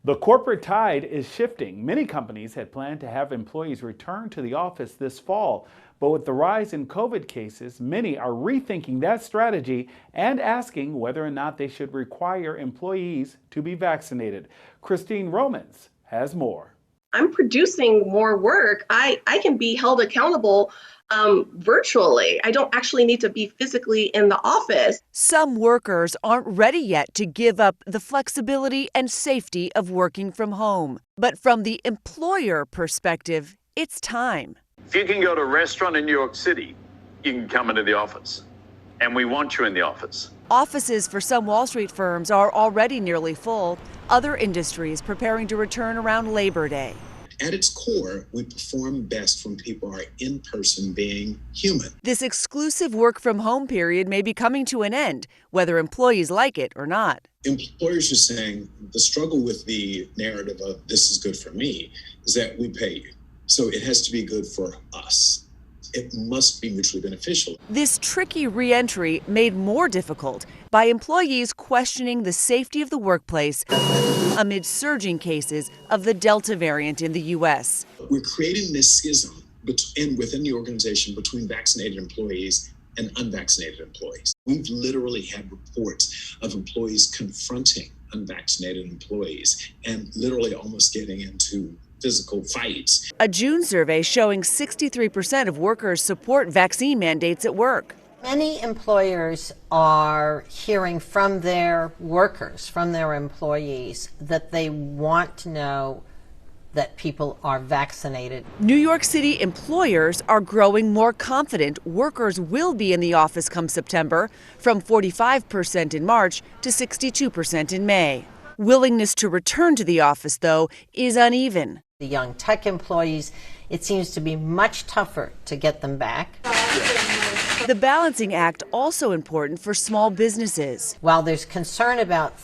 The corporate tide is shifting. Many companies had planned to have employees return to the office this fall, but with the rise in COVID cases, many are rethinking that strategy and asking whether or not they should require employees to be vaccinated. Christine Romans has more. I'm producing more work. I can be held accountable virtually. I don't actually need to be physically in the office. Some workers aren't ready yet to give up the flexibility and safety of working from home. But from the employer perspective, it's time. If you can go to a restaurant in New York City, you can come into the office. And we want you in the office. Offices for some Wall Street firms are already nearly full. Other industries preparing to return around Labor Day. At its core, we perform best when people are in person, being human. This exclusive work from home period may be coming to an end, whether employees like it or not. Employers are saying the struggle with the narrative of this is good for me is that we pay you. So it has to be good for us. It must be mutually beneficial. This tricky re-entry made more difficult by employees questioning the safety of the workplace amid surging cases of the Delta variant in the U.S. We're creating this schism within the organization between vaccinated employees and unvaccinated employees. We've literally had reports of employees confronting unvaccinated employees and literally almost getting into physical fights. A June survey showing 63% of workers support vaccine mandates at work. Many employers are hearing from their workers, from their employees, that they want to know that people are vaccinated. New York City employers are growing more confident workers will be in the office come September, from 45% in March to 62% in May. Willingness to return to the office, though, is uneven. The young tech employees, it seems to be much tougher to get them back. The balancing act also important for small businesses. While there's concern about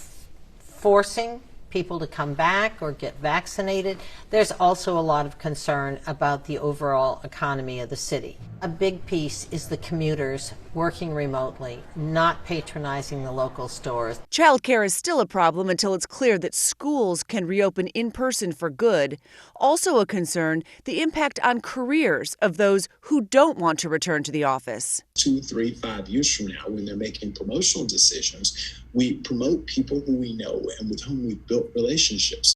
forcing people to come back or get vaccinated, there's also a lot of concern about the overall economy of the city. A big piece is the commuters working remotely, not patronizing the local stores. Childcare is still a problem until it's clear that schools can reopen in person for good. Also a concern, the impact on careers of those who don't want to return to the office. 2, 3, 5 years from now, when they're making promotional decisions, we promote people who we know and with whom we've built relationships.